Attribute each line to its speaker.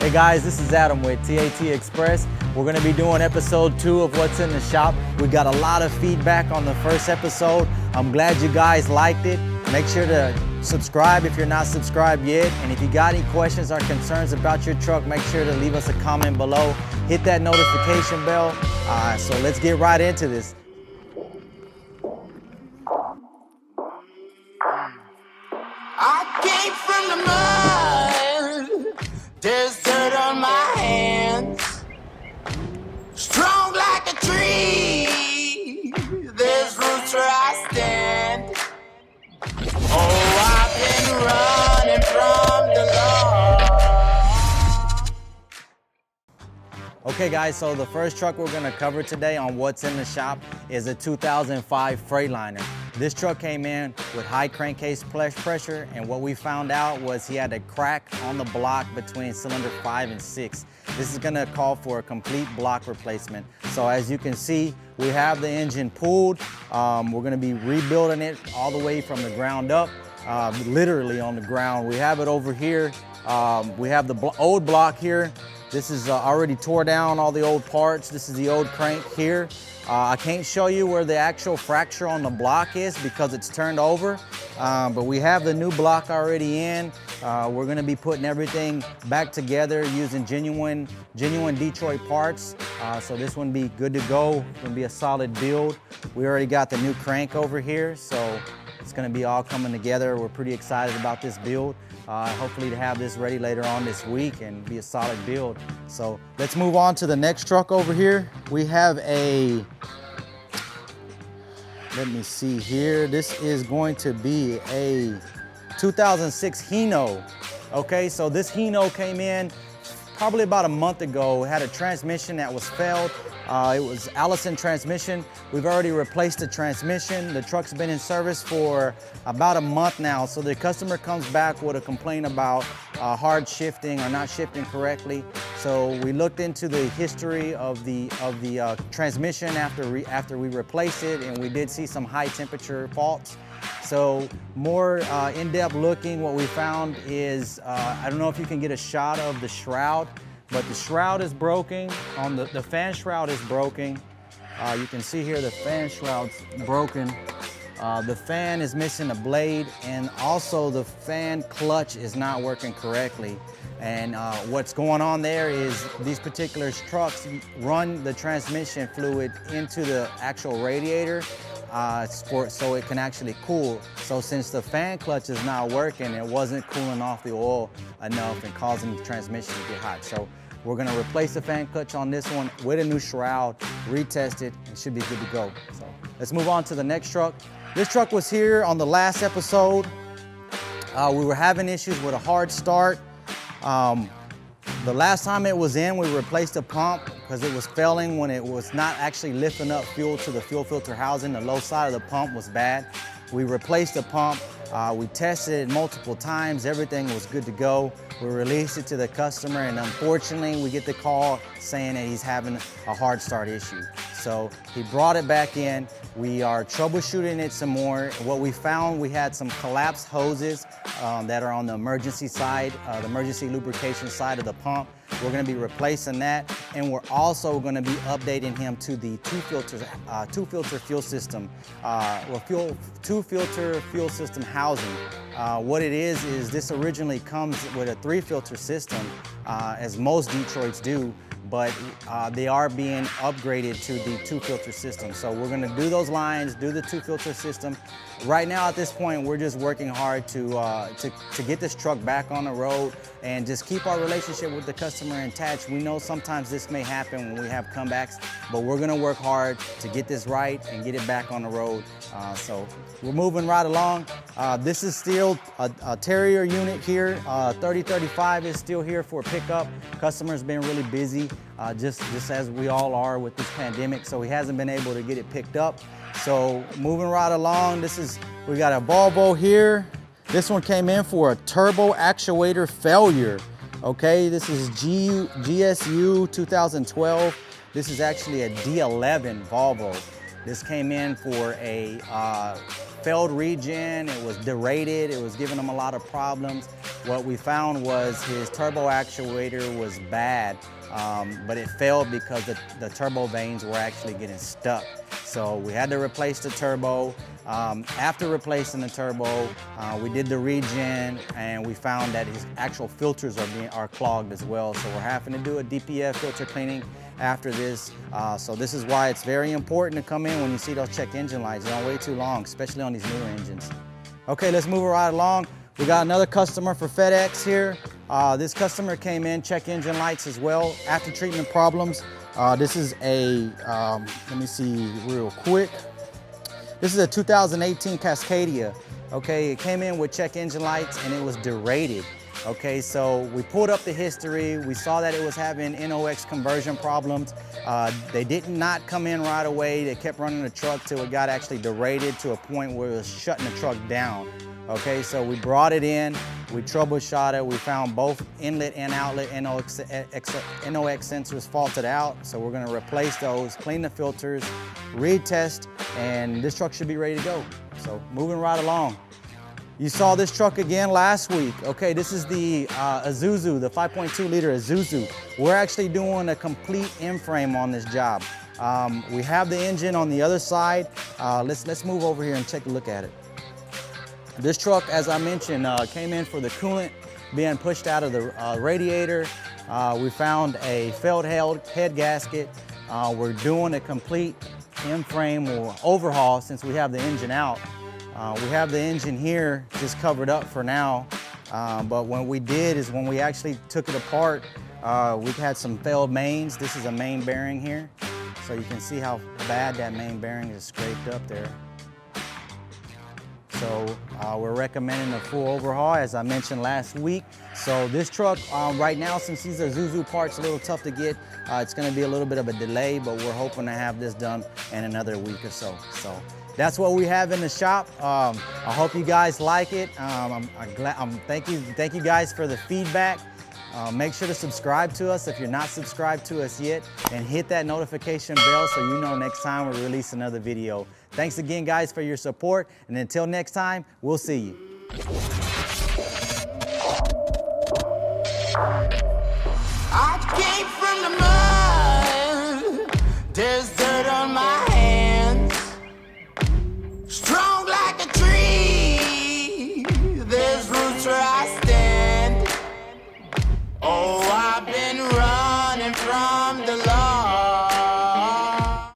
Speaker 1: Hey guys, this is Adam with TAT Express. We're going to be doing episode 2 of What's in the Shop. We got a lot of feedback on the first episode. I'm glad you guys liked it. Make sure to subscribe if you're not subscribed yet. And if you got any questions or concerns about your truck, make sure to leave us a comment below. Hit that notification bell. So let's get right into this.
Speaker 2: I came from the mud, there's dirt on my hands. Strong like a tree, there's roots where I stand. Oh, I've been running from the law.
Speaker 1: Okay guys, so the first truck we're gonna cover today on What's in the Shop is a 2005 Freightliner. This truck came in with high crankcase pressure, and what we found out was he had a crack on the block between cylinder 5 and 6. This is gonna call for a complete block replacement. So as you can see, we have the engine pulled. We're gonna be rebuilding it all the way from the ground up, literally on the ground. We have it over here. We have the old block here. This is already tore down, all the old parts. This is the old crank here. I can't show you where the actual fracture on the block is because it's turned over, but we have the new block already in. We're gonna be putting everything back together using genuine Detroit parts. So this one be good to go. It's gonna be a solid build. We already got the new crank over here, so it's gonna be all coming together. We're pretty excited about this build. Hopefully to have this ready later on this week and be a solid build. So let's move on to the next truck over here. We have a, let me see here. This is going to be a 2006 Hino. Okay, so this Hino came in probably about a month ago. It had a transmission that was failed. It was Allison transmission. We've already replaced the transmission. The truck's been in service for about a month now. So the customer comes back with a complaint about hard shifting or not shifting correctly. So we looked into the history of the transmission after we replaced it, and we did see some high temperature faults. So more in-depth looking, what we found is, I don't know if you can get a shot of the shroud, but the shroud is broken. The fan shroud is broken. You can see here the fan shroud's broken. The fan is missing a blade, and also the fan clutch is not working correctly. And what's going on there is these particular trucks run the transmission fluid into the actual radiator so it can actually cool. So since the fan clutch is not working, it wasn't cooling off the oil enough and causing the transmission to get hot. So we're gonna replace the fan clutch on this one with a new shroud, retest it, and should be good to go. So let's move on to the next truck. This truck was here on the last episode. We were having issues with a hard start. The last time it was in, we replaced the pump because it was failing when it was not actually lifting up fuel to the fuel filter housing. The low side of the pump was bad. We replaced the pump. We tested it multiple times. Everything was good to go. We released it to the customer, and unfortunately, we get the call saying that he's having a hard start issue. So he brought it back in. We are troubleshooting it some more. What we found, we had some collapsed hoses that are on the emergency side, the emergency lubrication side of the pump. We're going to be replacing that, and we're also going to be updating him to the two-filter fuel system, two-filter fuel system housing. What it is this originally comes with a 3-filter system, as most Detroits do, but they are being upgraded to the 2-filter system. So we're gonna do those lines, do the 2-filter system. Right now at this point, we're just working hard to get this truck back on the road and just keep our relationship with the customer intact. We know sometimes this may happen when we have comebacks, but we're gonna work hard to get this right and get it back on the road. So we're moving right along. This is still a Terrier unit here. 3035 is still here for pickup. Customer's been really busy, just as we all are with this pandemic, so he hasn't been able to get it picked up. So moving right along, we got a Volvo here. This one came in for a turbo actuator failure. Okay, this is GSU 2012. This is actually a D11 Volvo. This came in for a failed regen, it was derated, it was giving him a lot of problems. What we found was his turbo actuator was bad, but it failed because the turbo vanes were actually getting stuck. So we had to replace the turbo. After replacing the turbo, we did the regen, and we found that his actual filters are clogged as well. So we're having to do a DPF filter cleaning after this. So this is why it's very important to come in when you see those check engine lights. Don't wait too long, especially on these newer engines. Okay, let's move right along. We got another customer for FedEx here. This customer came in, check engine lights as well, after treatment problems. This is a, let me see real quick. This is a 2018 Cascadia. Okay, it came in with check engine lights and it was derated. Okay, so we pulled up the history. We saw that it was having NOx conversion problems. They did not come in right away. They kept running the truck till it got actually derated to a point where it was shutting the truck down. Okay, so we brought it in, we troubleshot it, we found both inlet and outlet NOx sensors faulted out, so we're gonna replace those, clean the filters, retest, and this truck should be ready to go. So moving right along. You saw this truck again last week. Okay, this is the Isuzu, the 5.2 liter Isuzu. We're actually doing a complete in-frame on this job. We have the engine on the other side. Let's move over here and take a look at it. This truck, as I mentioned, came in for the coolant being pushed out of the radiator. We found a failed head gasket. We're doing a complete in-frame or overhaul since we have the engine out. We have the engine here just covered up for now, but what we did is when we actually took it apart, we've had some failed mains. This is a main bearing here, so you can see how bad that main bearing is scraped up there. So we're recommending a full overhaul, as I mentioned last week. So this truck, right now, since these are Isuzu parts, a little tough to get, it's gonna be a little bit of a delay, but we're hoping to have this done in another week or so. So that's what we have in the shop. I hope you guys like it. Thank you guys for the feedback. Make sure to subscribe to us if you're not subscribed to us yet, and hit that notification bell so you know next time we release another video. Thanks again, guys, for your support, and until next time, we'll see you.
Speaker 2: I came from the mud. There's